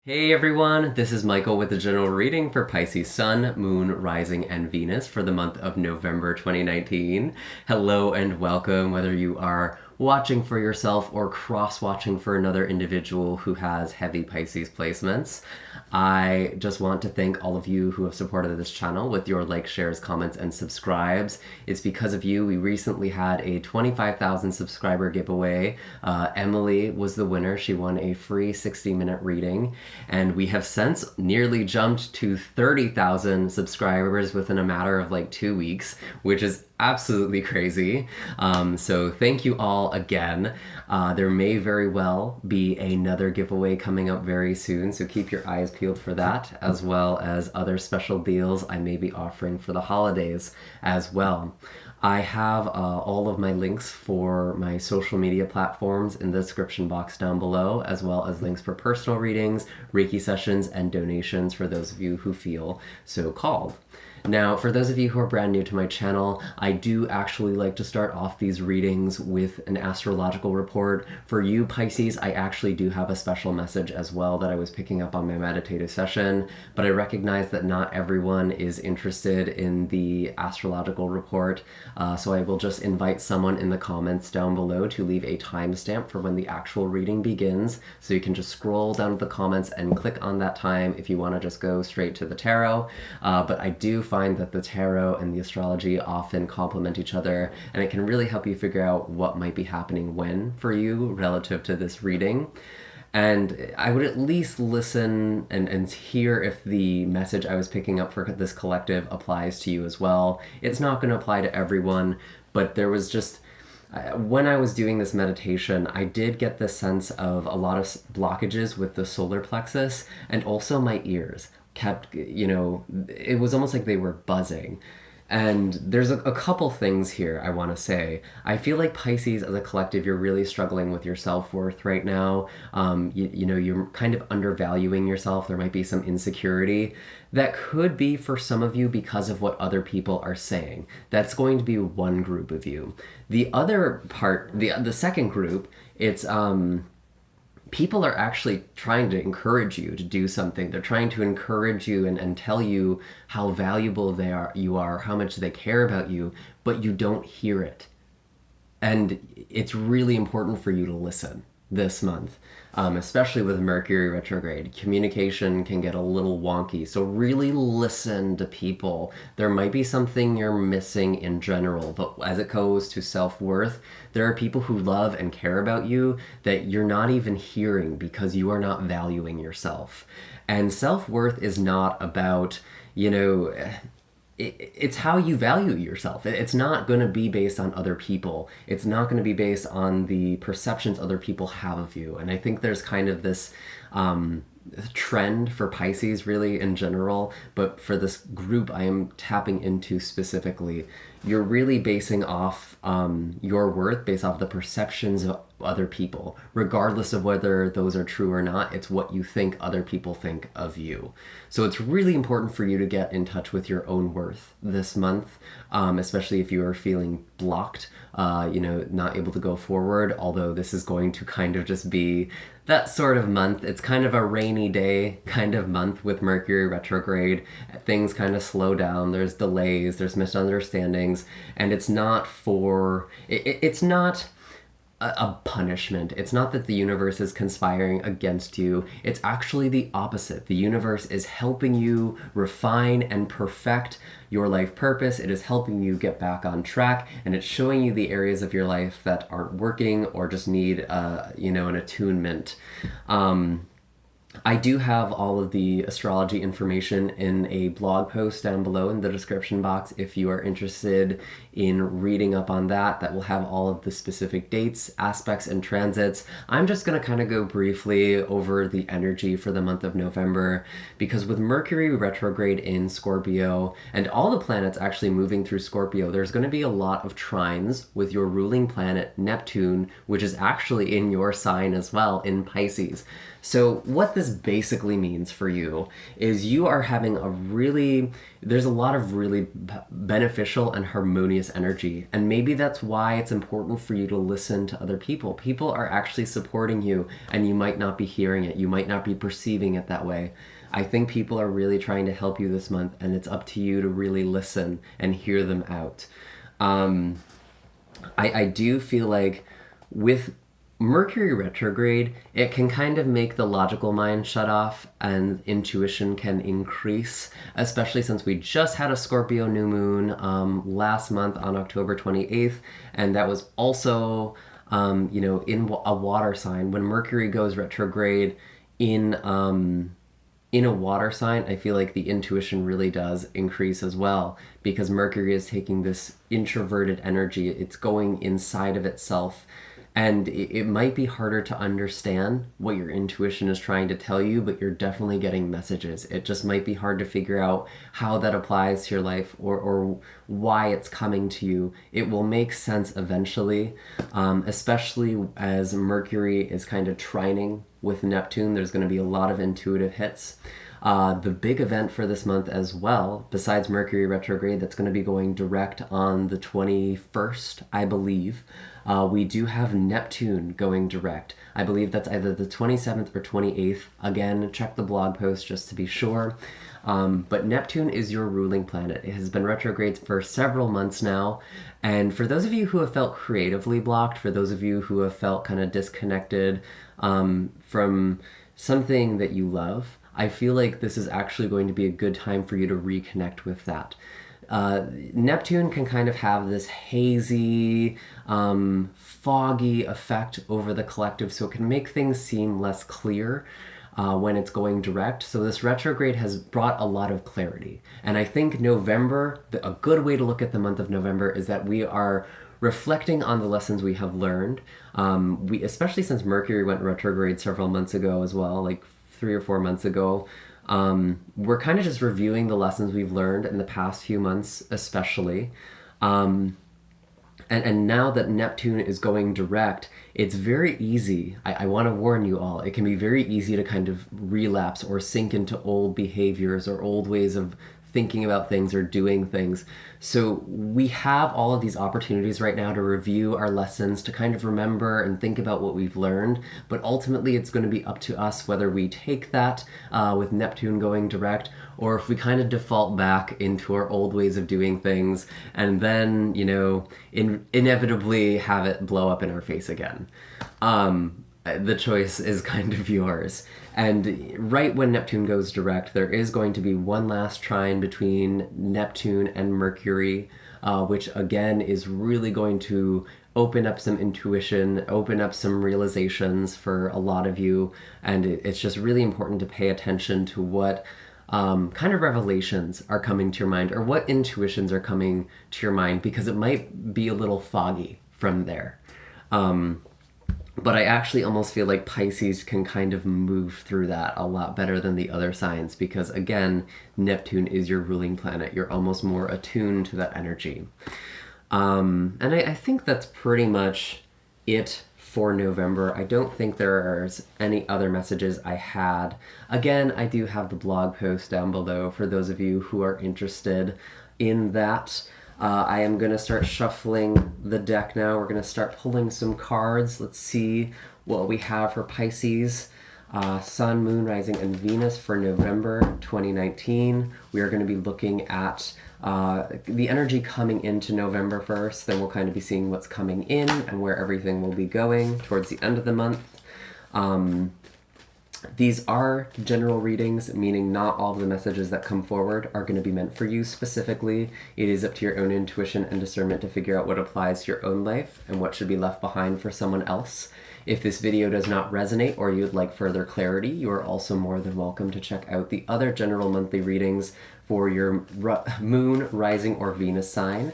Hey everyone, this is Michael with the general reading for Pisces Sun, Moon, Rising, and Venus for the month of November 2019. Hello and welcome, whether you are watching for yourself or cross-watching for another individual who has heavy Pisces placements. I just want to thank all of you who have supported this channel with your likes, shares, comments, and subscribes. It's because of you we recently had a 25,000 subscriber giveaway. Emily was the winner. She won a free 60-minute reading, and we have since nearly jumped to 30,000 subscribers within a matter of like 2 weeks, which is absolutely crazy. So thank you all again. There may very well be another giveaway coming up very soon, so keep your eyes peeled for that, as well as other special deals I may be offering for the holidays as well. I have all of my links for my social media platforms in the description box down below, as well as links for personal readings, Reiki sessions, and donations for those of you who feel so called. Now, for those of you who are brand new to my channel, I do actually like to start off these readings with an astrological report. For you, Pisces, I actually do have a special message as well that I was picking up on my meditative session, but I recognize that not everyone is interested in the astrological report, so I will just invite someone in the comments down below to leave a timestamp for when the actual reading begins, so you can just scroll down to the comments and click on that time if you want to just go straight to the tarot. But I do find that the tarot and the astrology often complement each other, and it can really help you figure out what might be happening when for you relative to this reading. And I would at least listen and hear if the message I was picking up for this collective applies to you as well. It's not going to apply to everyone, but there was just when I was doing this meditation, I did get the sense of a lot of blockages with the solar plexus, and also my ears kept, it was almost like they were buzzing. And there's a couple things here I want to say. I feel like Pisces as a collective, you're really struggling with your self-worth right now. You're kind of undervaluing yourself. There might be some insecurity. That could be for some of you because of what other people are saying. That's going to be one group of you. The other part, the second group, it's people are actually trying to encourage you to do something. They're trying to encourage you and tell you how valuable you are, how much they care about you, but you don't hear it. And it's really important for you to listen this month, especially with Mercury retrograde. Communication can get a little wonky, so really listen to people. There might be something you're missing in general, but as it goes to self-worth, there are people who love and care about you that you're not even hearing because you are not valuing yourself. And self-worth is not about, it's how you value yourself. It's not going to be based on other people. It's not going to be based on the perceptions other people have of you. And I think there's kind of this trend for Pisces really in general, but for this group I am tapping into specifically, you're really basing off your worth based off the perceptions of other people, regardless of whether those are true or not. It's what you think other people think of you. So it's really important for you to get in touch with your own worth this month, especially if you are feeling blocked, not able to go forward, although this is going to kind of just be that sort of month. It's kind of a rainy day kind of month with Mercury retrograde. Things kind of slow down. There's delays, there's misunderstandings, and it's not a punishment. It's not that the universe is conspiring against you. It's actually the opposite. The universe is helping you refine and perfect your life purpose. It is helping you get back on track, and it's showing you the areas of your life that aren't working or just need, an attunement. I do have all of the astrology information in a blog post down below in the description box if you are interested in reading up on that. That will have all of the specific dates, aspects, and transits. I'm just going to kind of go briefly over the energy for the month of November, because with Mercury retrograde in Scorpio and all the planets actually moving through Scorpio, there's going to be a lot of trines with your ruling planet Neptune, which is actually in your sign as well in Pisces. So what this basically means for you is you are having there's a lot of really beneficial and harmonious energy. And maybe that's why it's important for you to listen to other people. People are actually supporting you, and you might not be hearing it. You might not be perceiving it that way. I think people are really trying to help you this month, and it's up to you to really listen and hear them out. I do feel like with Mercury retrograde, it can kind of make the logical mind shut off and intuition can increase, especially since we just had a Scorpio new moon last month on October 28th, and that was also, in a water sign. When Mercury goes retrograde in a water sign, I feel like the intuition really does increase as well, because Mercury is taking this introverted energy. It's going inside of itself, and it might be harder to understand what your intuition is trying to tell you, but you're definitely getting messages. It just might be hard to figure out how that applies to your life, or why it's coming to you. It will make sense eventually, especially as Mercury is kind of trining with Neptune. There's going to be a lot of intuitive hits. The big event for this month as well, besides Mercury retrograde, that's going to be going direct on the 21st, I believe. We do have Neptune going direct. I believe that's either the 27th or 28th. Again, check the blog post just to be sure. But Neptune is your ruling planet. It has been retrograde for several months now. And for those of you who have felt creatively blocked, for those of you who have felt kind of disconnected from something that you love, I feel like this is actually going to be a good time for you to reconnect with that. Neptune can kind of have this hazy, foggy effect over the collective, so it can make things seem less clear when it's going direct. So this retrograde has brought a lot of clarity. And I think November, a good way to look at the month of November is that we are reflecting on the lessons we have learned. Especially since Mercury went retrograde several months ago as well, like 3 or 4 months ago. We're kind of just reviewing the lessons we've learned in the past few months, especially. And now that Neptune is going direct, it's very easy. I want to warn you all, it can be very easy to kind of relapse or sink into old behaviors or old ways of thinking about things or doing things. So we have all of these opportunities right now to review our lessons, to kind of remember and think about what we've learned. But ultimately, it's going to be up to us whether we take that with Neptune going direct, or if we kind of default back into our old ways of doing things and then, inevitably have it blow up in our face again. The choice is kind of yours. And right when Neptune goes direct, there is going to be one last trine between Neptune and Mercury, which again is really going to open up some intuition, open up some realizations for a lot of you. And it's just really important to pay attention to what kind of revelations are coming to your mind, or what intuitions are coming to your mind, because it might be a little foggy from there. But I actually almost feel like Pisces can kind of move through that a lot better than the other signs, because again, Neptune is your ruling planet. You're almost more attuned to that energy. And I think that's pretty much it for November. I don't think there's any other messages I had. Again, I do have the blog post down below for those of you who are interested in that. I am going to start shuffling the deck now. We're going to start pulling some cards. Let's see what we have for Pisces. Sun, Moon, Rising, and Venus for November 2019. We are going to be looking at the energy coming into November first. Then we'll kind of be seeing what's coming in and where everything will be going towards the end of the month. These are general readings, meaning not all of the messages that come forward are going to be meant for you specifically. It is up to your own intuition and discernment to figure out what applies to your own life and what should be left behind for someone else. If this video does not resonate or you'd like further clarity, you are also more than welcome to check out the other general monthly readings for your Moon, Rising, or Venus sign.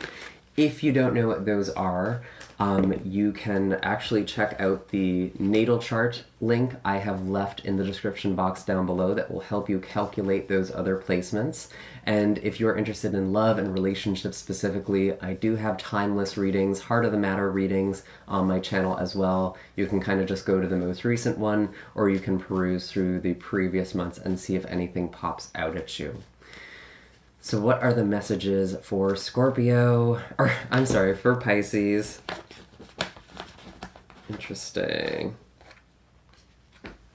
If you don't know what those are, You can actually check out the natal chart link I have left in the description box down below that will help you calculate those other placements. And if you're interested in love and relationships specifically, I do have timeless readings, heart of the matter readings on my channel as well. You can kind of just go to the most recent one, or you can peruse through the previous months and see if anything pops out at you. So what are the messages for Scorpio, or I'm sorry, for Pisces? Interesting.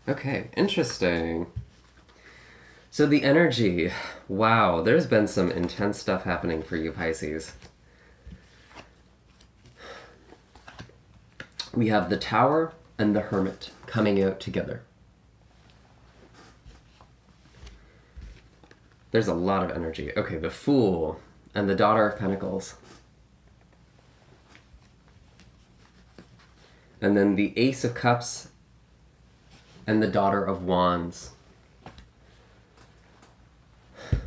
Okay, interesting. So the energy, wow, there's been some intense stuff happening for you, Pisces. We have the Tower and the Hermit coming out together. There's a lot of energy. Okay, the Fool and the Daughter of Pentacles. And then the Ace of Cups and the Daughter of Wands.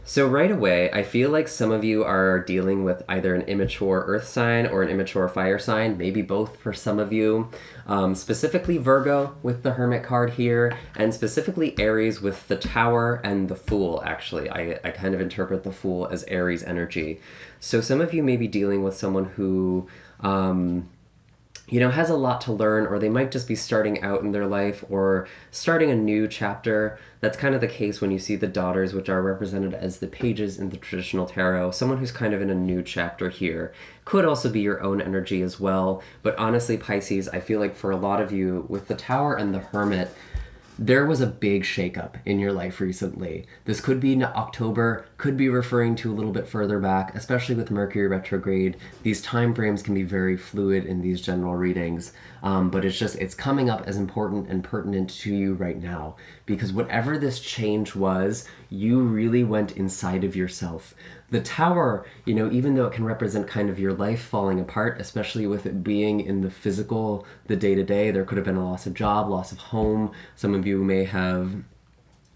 So right away, I feel like some of you are dealing with either an immature earth sign or an immature fire sign, maybe both for some of you. Specifically Virgo with the Hermit card here, and specifically Aries with the Tower and the Fool, actually. I kind of interpret the Fool as Aries energy. So some of you may be dealing with someone who has a lot to learn, or they might just be starting out in their life or starting a new chapter. That's kind of the case when you see the daughters, which are represented as the pages in the traditional tarot. Someone who's kind of in a new chapter here. Could also be your own energy as well. But honestly, Pisces, I feel like for a lot of you, with the Tower and the Hermit, there was a big shakeup in your life recently. This could be in October, could be referring to a little bit further back, especially with Mercury retrograde. These time frames can be very fluid in these general readings, but it's coming up as important and pertinent to you right now, because whatever this change was, you really went inside of yourself. The Tower, even though it can represent kind of your life falling apart, especially with it being in the physical, the day-to-day, there could have been a loss of job, loss of home. Some of you may have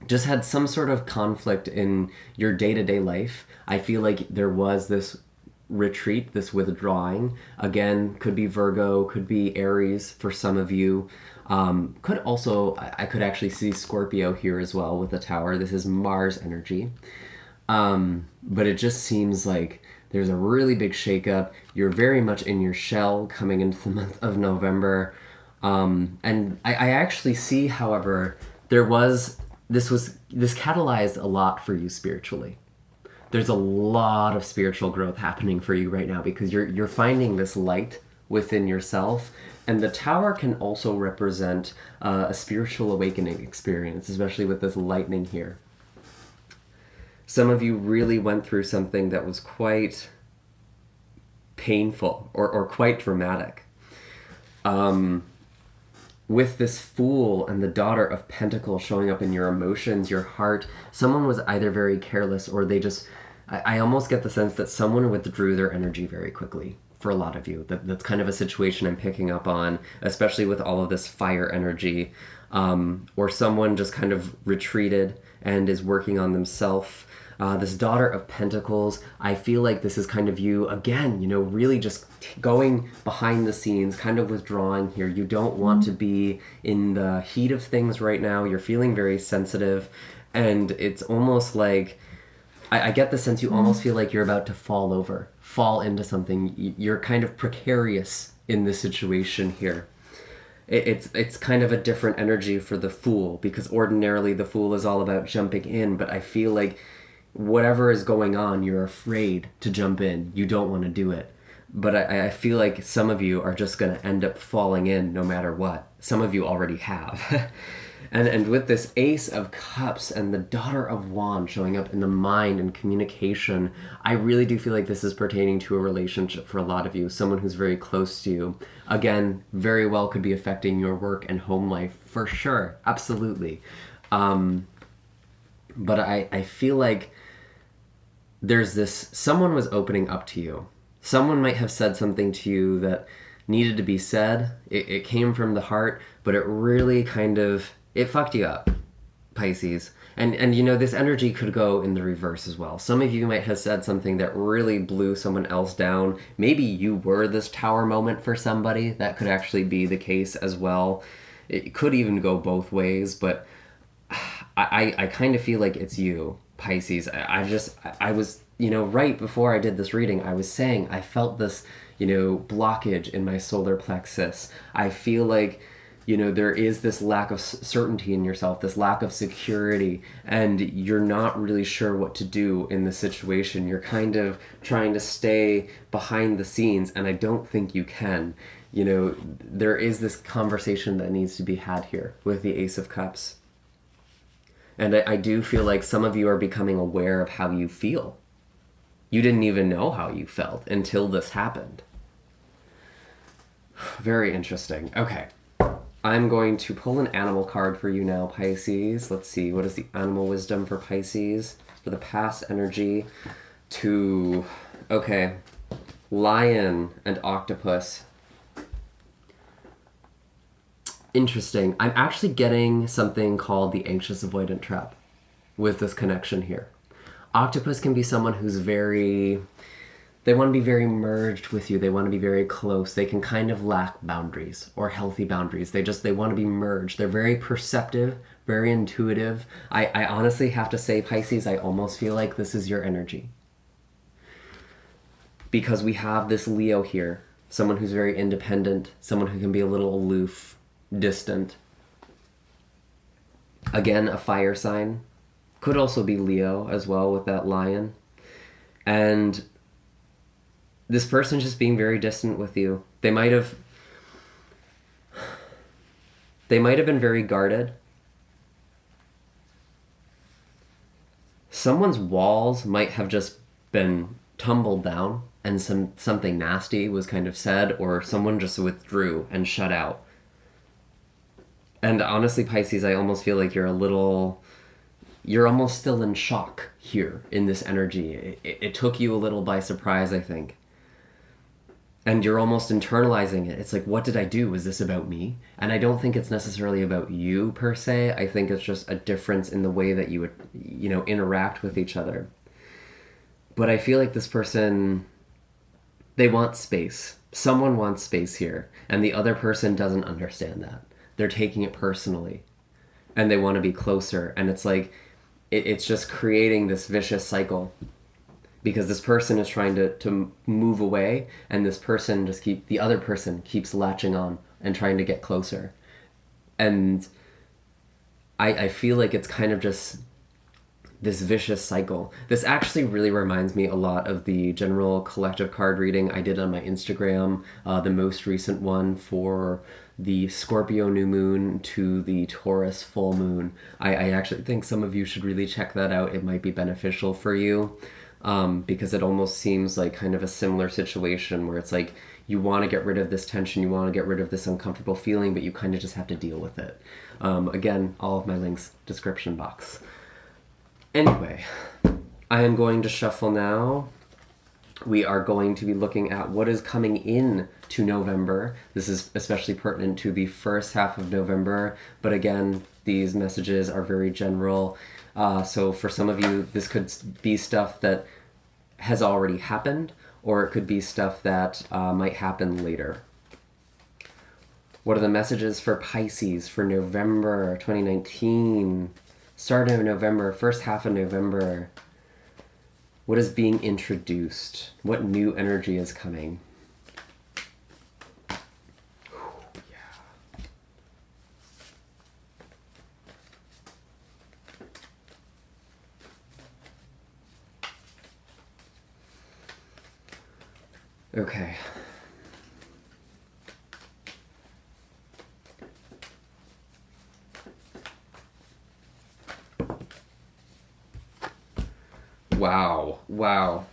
just had some sort of conflict in your day-to-day life. I feel like there was this retreat, this withdrawing. Again, could be Virgo, could be Aries for some of you. Could also, I could actually see Scorpio here as well with the Tower. This is Mars energy. But it just seems like there's a really big shakeup. You're very much in your shell coming into the month of November. And I actually see, however, this catalyzed a lot for you spiritually. There's a lot of spiritual growth happening for you right now because you're finding this light within yourself. And the Tower can also represent a spiritual awakening experience, especially with this lightning here. Some of you really went through something that was quite painful or quite dramatic. With this Fool and the Daughter of Pentacles showing up in your emotions, your heart, someone was either very careless or I almost get the sense that someone withdrew their energy very quickly for a lot of you. That's kind of a situation I'm picking up on, especially with all of this fire energy, or someone just kind of retreated and is working on themselves. This Daughter of Pentacles, I feel like this is kind of you, again, really just going behind the scenes, kind of withdrawing here. You don't want to be in the heat of things right now. You're feeling very sensitive, and it's almost like, I get the sense you almost feel like you're about to fall into something. You're kind of precarious in this situation here. It's kind of a different energy for the Fool, because ordinarily the Fool is all about jumping in, but I feel like whatever is going on, you're afraid to jump in. You don't want to do it. But I feel like some of you are just going to end up falling in no matter what. Some of you already have. And with this Ace of Cups and the Daughter of Wands showing up in the mind and communication, I really do feel like this is pertaining to a relationship for a lot of you, someone who's very close to you. Again, very well could be affecting your work and home life, for sure, absolutely. But I feel like someone was opening up to you. Someone might have said something to you that needed to be said. It came from the heart, but it really it fucked you up. Pisces. And you know, this energy could go in the reverse as well. Some of you might have said something that really blew someone else down. Maybe you were this tower moment for somebody. That could actually be the case as well. It could even go both ways, but I kind of feel like it's you, Pisces. I was, you know, right before I did this reading, I was saying I felt this, you know, blockage in my solar plexus. I feel like, you know, there is this lack of certainty in yourself, this lack of security, and you're not really sure what to do in the situation. You're kind of trying to stay behind the scenes, and I don't think you can. You know, there is this conversation that needs to be had here with the Ace of Cups. And I do feel like some of you are becoming aware of how you feel. You didn't even know how you felt until this happened. Very interesting. Okay. I'm going to pull an animal card for you now, Pisces. Let's see, what is the animal wisdom for Pisces? For the past energy to, okay, lion and octopus. Interesting. I'm actually getting something called the anxious avoidant trap with this connection here. Octopus can be someone who's they want to be very merged with you. They want to be very close. They can kind of lack boundaries or healthy boundaries. They want to be merged. They're very perceptive, very intuitive. I honestly have to say, Pisces, I almost feel like this is your energy. Because we have this Leo here, someone who's very independent, someone who can be a little aloof, distant. Again, a fire sign. Could also be Leo as well with that lion. And this person's just being very distant with you. They might have been very guarded. Someone's walls might have just been tumbled down and something nasty was kind of said, or someone just withdrew and shut out. And honestly, Pisces, I almost feel like you're almost still in shock here in this energy. It took you a little by surprise, I think. And you're almost internalizing it. It's like, what did I do? Was this about me? And I don't think it's necessarily about you per se. I think it's just a difference in the way that you would, you know, interact with each other. But I feel like this person, they want space. Someone wants space here. And the other person doesn't understand that. They're taking it personally. And they want to be closer. And it's like, it's just creating this vicious cycle. Because this person is trying to move away, and the other person keeps latching on and trying to get closer. And I feel like it's kind of just this vicious cycle. This actually really reminds me a lot of the general collective card reading I did on my Instagram, the most recent one for the Scorpio new moon to the Taurus full moon. I actually think some of you should really check that out. It might be beneficial for you. Because it almost seems like kind of a similar situation where it's like you want to get rid of this tension, you want to get rid of this uncomfortable feeling, but you kind of just have to deal with it. Again, all of my links, description box. Anyway, I am going to shuffle now. We are going to be looking at what is coming in to November. This is especially pertinent to the first half of November, but again, these messages are very general. So for some of you, this could be stuff that has already happened, or it could be stuff that might happen later. What are the messages for Pisces for November 2019? Start of November, first half of November. What is being introduced? What new energy is coming? Okay. Wow.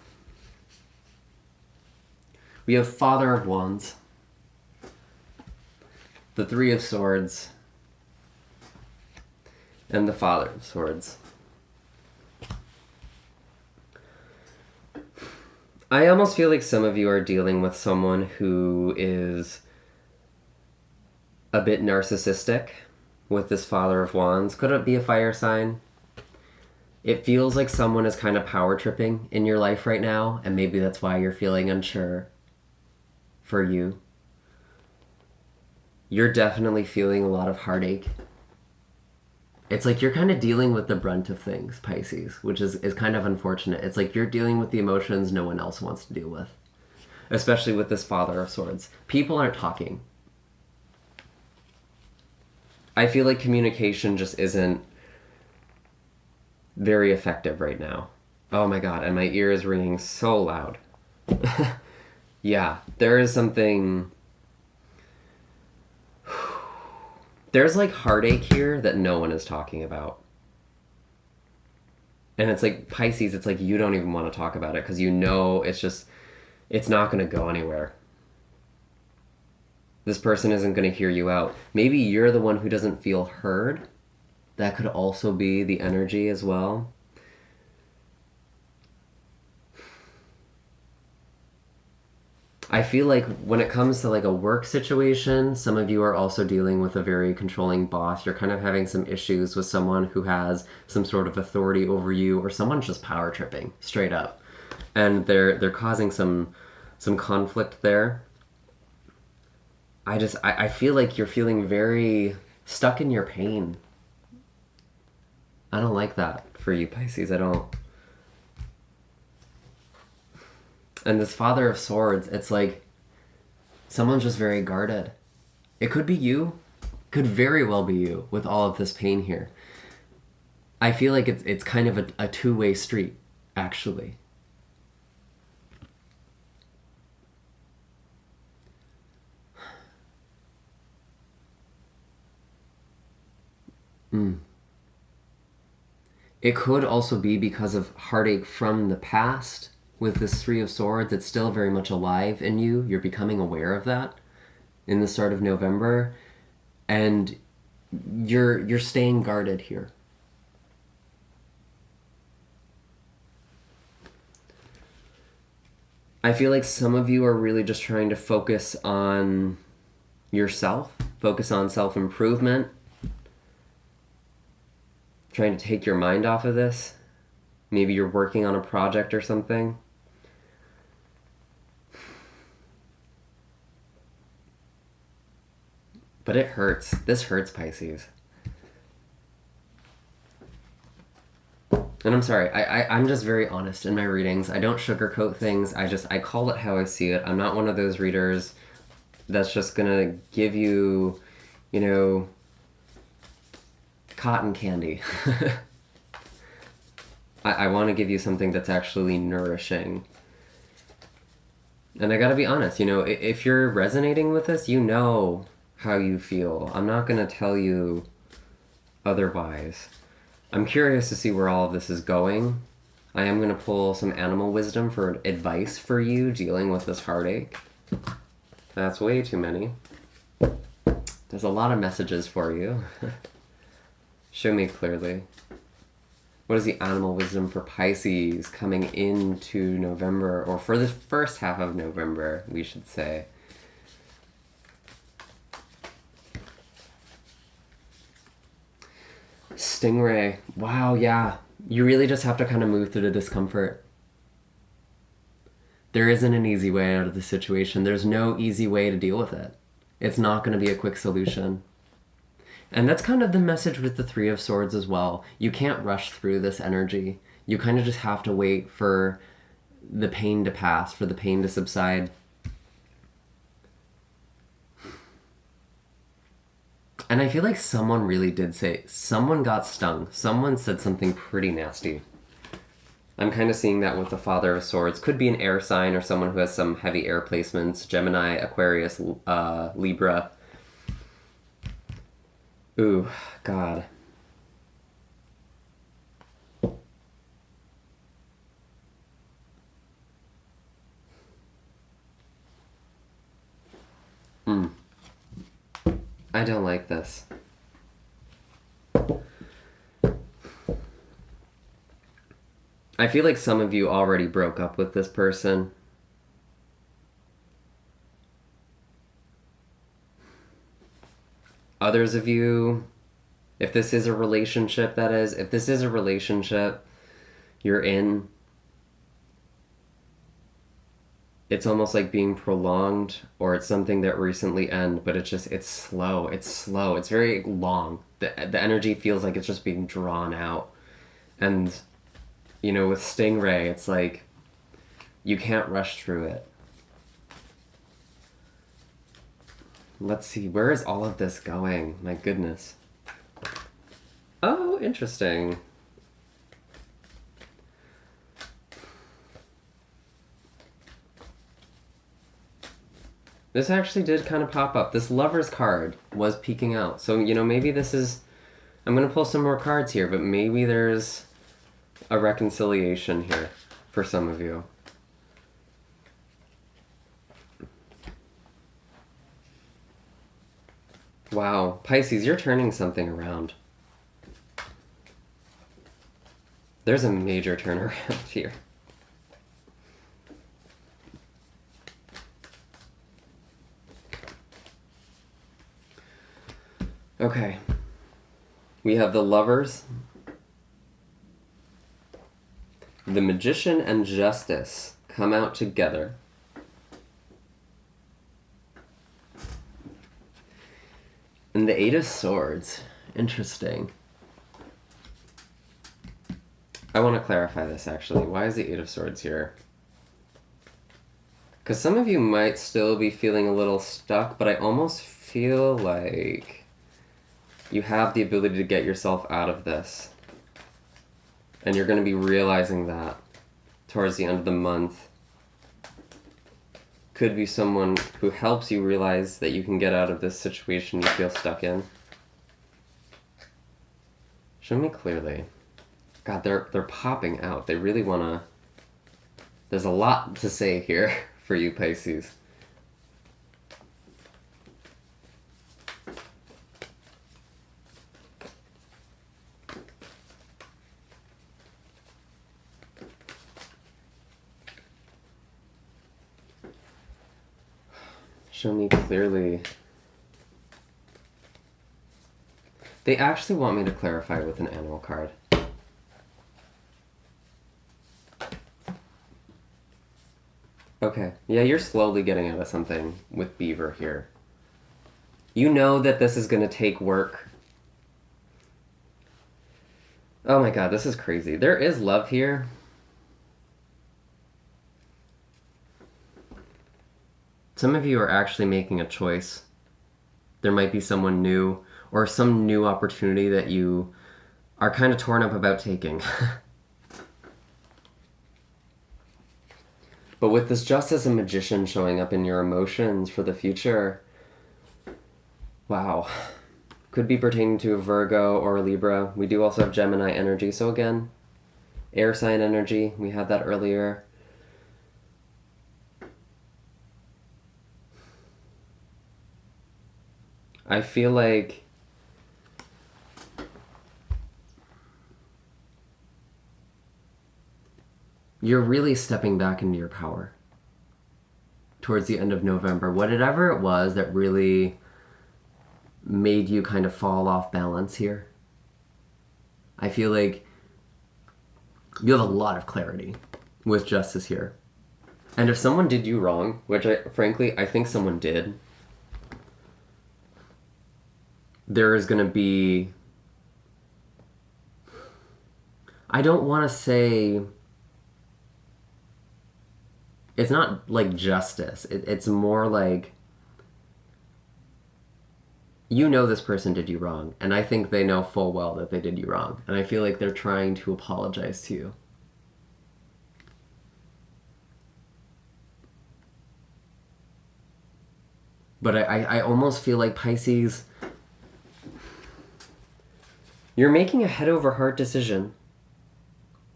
We have Father of Wands, the Three of Swords, and the Father of Swords. I almost feel like some of you are dealing with someone who is a bit narcissistic. with this Father of Wands. Could it be a fire sign? It feels like someone is kind of power tripping in your life right now, and maybe that's why you're feeling unsure for you. You're definitely feeling a lot of heartache. It's like you're kind of dealing with the brunt of things, Pisces, which is kind of unfortunate. It's like you're dealing with the emotions no one else wants to deal with, especially with this Father of Swords. People aren't talking. I feel like communication just isn't very effective right now. Oh my god, and my ear is ringing so loud. Yeah, there is something... There's like heartache here that no one is talking about. And it's like, Pisces, it's like you don't even want to talk about it because you know it's not going to go anywhere. This person isn't going to hear you out. Maybe you're the one who doesn't feel heard. That could also be the energy as well. I feel like when it comes to like a work situation, some of you are also dealing with a very controlling boss. You're kind of having some issues with someone who has some sort of authority over you, or someone's just power tripping straight up. And they're causing some conflict there. I feel like you're feeling very stuck in your pain. I don't like that for you, Pisces. I don't. And this Father of Swords, it's like someone's just very guarded. It could be you. Could very well be you with all of this pain here. I feel like it's kind of a two-way street, actually. It could also be because of heartache from the past. With this Three of Swords, it's still very much alive in you. You're becoming aware of that in the start of November. And you're staying guarded here. I feel like some of you are really just trying to focus on yourself, focus on self-improvement, trying to take your mind off of this. Maybe you're working on a project or something. But it hurts. This hurts, Pisces. And I'm sorry, I'm just very honest in my readings. I don't sugarcoat things. I call it how I see it. I'm not one of those readers that's just gonna give you, cotton candy. I want to give you something that's actually nourishing. And I gotta be honest, if you're resonating with this, you know how you feel. I'm not gonna tell you otherwise. I'm curious to see where all of this is going. I am gonna pull some animal wisdom for advice for you dealing with this heartache. That's way too many. There's a lot of messages for you. Show me clearly. What is the animal wisdom for Pisces coming into November, or for the first half of November, we should say? Stingray. Wow, yeah. You really just have to kind of move through the discomfort. There isn't an easy way out of the situation. There's no easy way to deal with it. It's not going to be a quick solution. And that's kind of the message with the Three of Swords as well. You can't rush through this energy. You kind of just have to wait for the pain to pass, for the pain to subside. And I feel like someone really did someone got stung. Someone said something pretty nasty. I'm kind of seeing that with the Father of Swords. Could be an air sign or someone who has some heavy air placements. Gemini, Aquarius, Libra. Ooh, God. I don't like this. I feel like some of you already broke up with this person. Others of you If this is a relationship, that is, if this is a relationship you're in, it's almost like being prolonged, or it's something that recently ended, but it's slow. It's very long. The energy feels like it's just being drawn out. And, you know, with Stingray, it's like you can't rush through it. Let's see, where is all of this going? My goodness. Oh, interesting. This actually did kind of pop up. This Lover's card was peeking out. So, you know, maybe this is... I'm going to pull some more cards here, but maybe there's a reconciliation here for some of you. Wow. Pisces, you're turning something around. There's a major turnaround here. Okay. We have the Lovers, the Magician, and Justice come out together. And the Eight of Swords. Interesting. I want to clarify this, actually. Why is the Eight of Swords here? Because some of you might still be feeling a little stuck, but I almost feel like you have the ability to get yourself out of this. And you're going to be realizing that towards the end of the month. Could be someone who helps you realize that you can get out of this situation you feel stuck in. Show me clearly. God, they're popping out. They really want to... There's a lot to say here for you, Pisces. Show me clearly. They actually want me to clarify with an animal card. Okay. Yeah, you're slowly getting out of something with Beaver here. You know that this is going to take work. Oh my god, this is crazy. There is love here. Some of you are actually making a choice. There might be someone new or some new opportunity that you are kind of torn up about taking. But with this Justice and Magician showing up in your emotions for the future, wow. Could be pertaining to a Virgo or a Libra. We do also have Gemini energy. So again, air sign energy. We had that earlier. I feel like you're really stepping back into your power towards the end of November. Whatever it was that really made you kind of fall off balance here, I feel like you have a lot of clarity with Justice here. And if someone did you wrong, which frankly, I think someone did, there is going to be... I don't want to say... It's not like justice. It's more like... You know this person did you wrong, and I think they know full well that they did you wrong. And I feel like they're trying to apologize to you. But I almost feel like, Pisces, you're making a head over heart decision,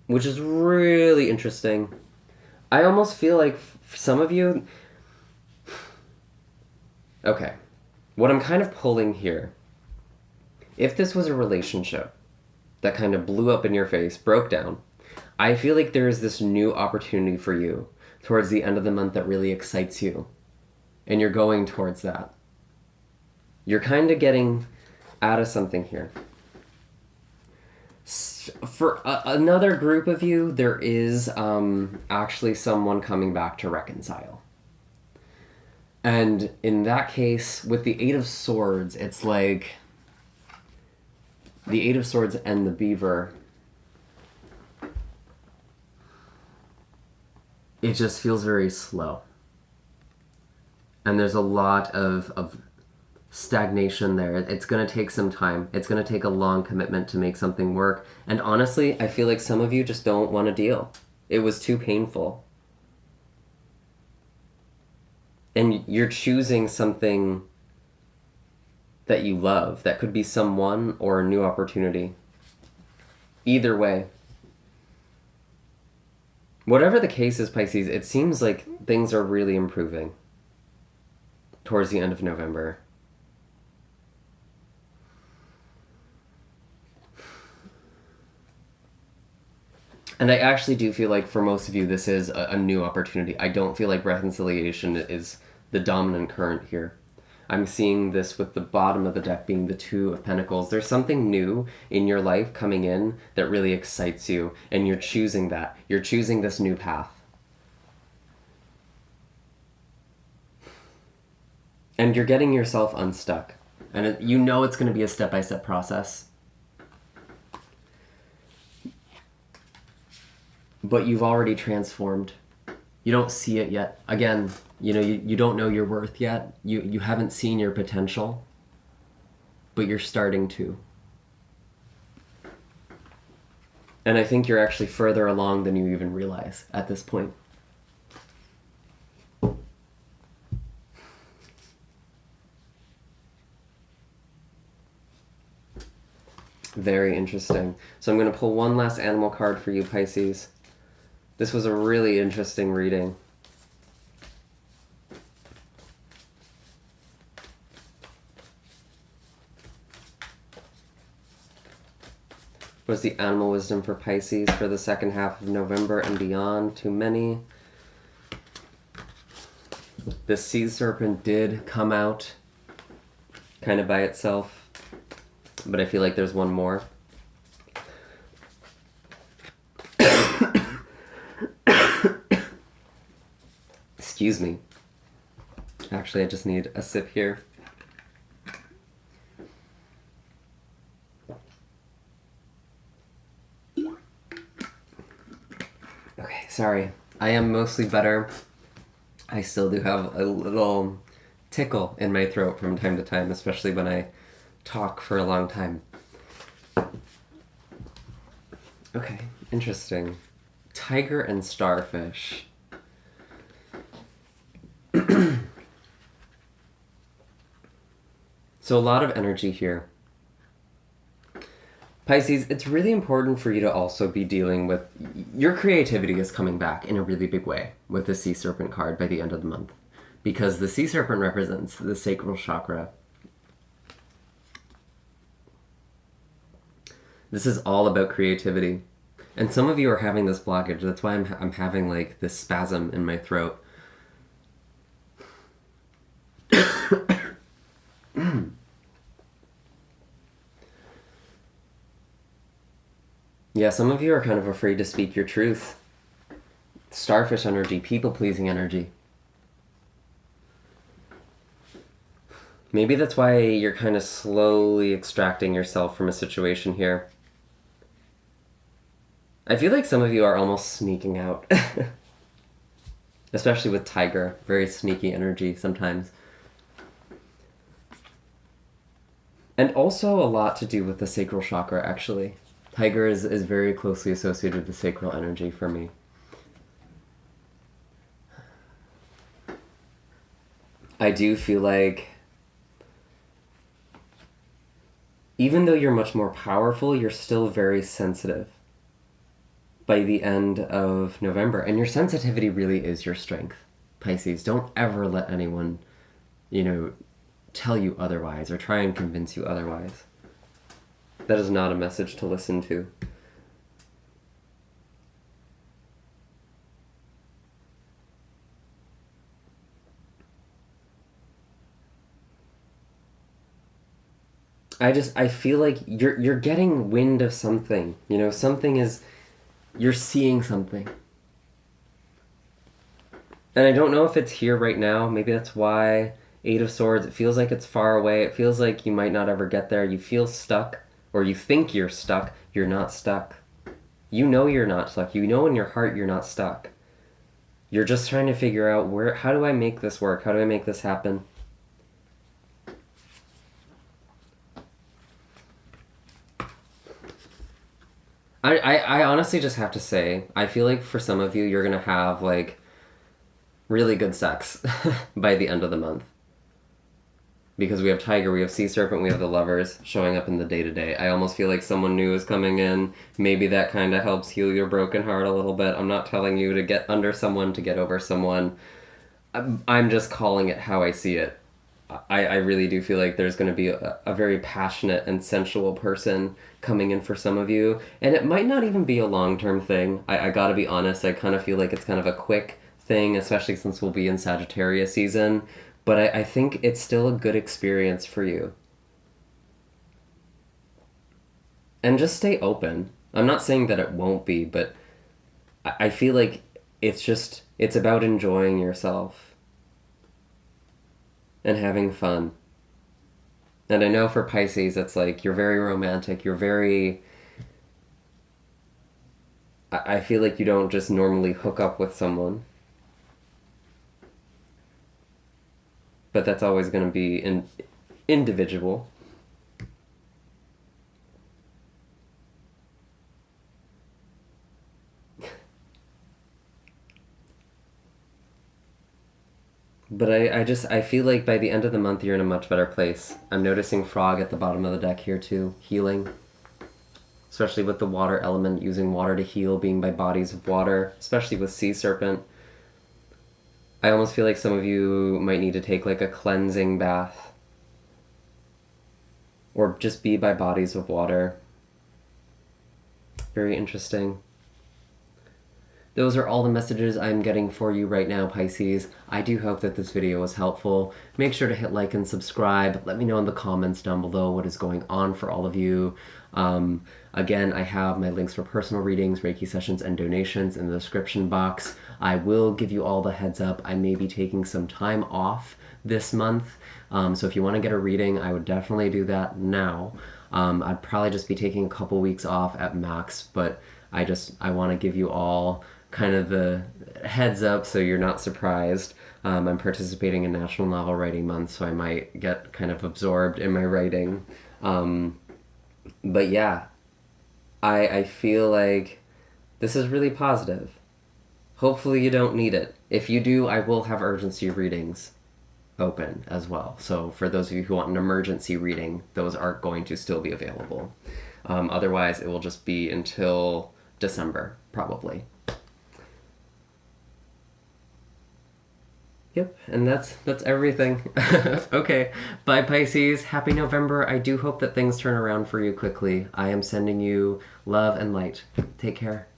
which is really interesting. I almost feel like some of you... Okay. What I'm kind of pulling here, if this was a relationship that kind of blew up in your face, broke down, I feel like there is this new opportunity for you towards the end of the month that really excites you. And you're going towards that. You're kind of getting out of something here. For another group of you, there is actually someone coming back to reconcile. And in that case, with the Eight of Swords, it's like the Eight of Swords and the Beaver. It just feels very slow. And there's a lot of stagnation there. It's going to take some time. It's going to take a long commitment to make something work. And honestly, I feel like some of you just don't want to deal. It was too painful. And you're choosing something that you love. That could be someone or a new opportunity. Either way. Whatever the case is, Pisces, it seems like things are really improving towards the end of November. And I actually do feel like for most of you, this is a new opportunity. I don't feel like reconciliation is the dominant current here. I'm seeing this with the bottom of the deck being the Two of Pentacles. There's something new in your life coming in that really excites you, and you're choosing that. You're choosing this new path. And you're getting yourself unstuck. And you know it's going to be a step-by-step process. But you've already transformed. You don't see it yet. Again, you don't know your worth yet. You haven't seen your potential, but you're starting to. And I think you're actually further along than you even realize at this point. Very interesting. So I'm going to pull one last animal card for you, Pisces. This was a really interesting reading. What's the animal wisdom for Pisces for the second half of November and beyond? Too many. The sea serpent did come out kind of by itself, but I feel like there's one more. Excuse me. Actually, I just need a sip here. Okay, sorry. I am mostly better. I still do have a little tickle in my throat from time to time, especially when I talk for a long time. Okay, interesting. Tiger and starfish. So a lot of energy here. Pisces, it's really important for you to also be dealing with... Your creativity is coming back in a really big way with the Sea Serpent card by the end of the month. Because the Sea Serpent represents the sacral chakra. This is all about creativity. And some of you are having this blockage. That's why I'm having like this spasm in my throat. Yeah, some of you are kind of afraid to speak your truth. Starfish energy, people-pleasing energy. Maybe that's why you're kind of slowly extracting yourself from a situation here. I feel like some of you are almost sneaking out. Especially with Tiger. Very sneaky energy sometimes. And also a lot to do with the sacral chakra, actually. Tiger is very closely associated with the sacral energy for me. I do feel like even though you're much more powerful, you're still very sensitive by the end of November. And your sensitivity really is your strength, Pisces. Don't ever let anyone, tell you otherwise or try and convince you otherwise. That is not a message to listen to. I feel like you're getting wind of something. You know, you're seeing something. And I don't know if it's here right now. Maybe that's why Eight of Swords, it feels like it's far away. It feels like you might not ever get there. You feel stuck, or you think you're stuck. You're not stuck. You know you're not stuck. You know in your heart you're not stuck. You're just trying to figure out how do I make this work? How do I make this happen? I honestly just have to say, I feel like for some of you, you're going to have, like, really good sex by the end of the month. Because we have Tiger, we have Sea Serpent, we have the Lovers showing up in the day-to-day. I almost feel like someone new is coming in. Maybe that kind of helps heal your broken heart a little bit. I'm not telling you to get under someone, to get over someone. I'm just calling it how I see it. I really do feel like there's going to be a very passionate and sensual person coming in for some of you. And it might not even be a long-term thing. I gotta be honest, I kind of feel like it's kind of a quick thing, especially since we'll be in Sagittarius season. But I think it's still a good experience for you. And just stay open. I'm not saying that it won't be, but I feel like it's about enjoying yourself and having fun. And I know for Pisces, it's like you're very romantic. I feel like you don't just normally hook up with someone. But that's always going to be individual. But I feel like by the end of the month, you're in a much better place. I'm noticing Frog at the bottom of the deck here too, healing. Especially with the water element, using water to heal, being by bodies of water, especially with Sea Serpent. I almost feel like some of you might need to take like a cleansing bath. Or just be by bodies of water. Very interesting. Those are all the messages I'm getting for you right now, Pisces. I do hope that this video was helpful. Make sure to hit like and subscribe. Let me know in the comments down below what is going on for all of you. Again, I have my links for personal readings, Reiki sessions, and donations in the description box. I will give you all the heads up. I may be taking some time off this month. So if you want to get a reading, I would definitely do that now. I'd probably just be taking a couple weeks off at max, but I want to give you all kind of the heads up so you're not surprised. I'm participating in National Novel Writing Month, so I might get kind of absorbed in my writing. But yeah, I feel like this is really positive. Hopefully you don't need it. If you do, I will have urgency readings open as well. So for those of you who want an emergency reading, those are going to still be available. Otherwise, it will just be until December, probably. Yep, and that's everything. Okay, bye Pisces. Happy November. I do hope that things turn around for you quickly. I am sending you love and light. Take care.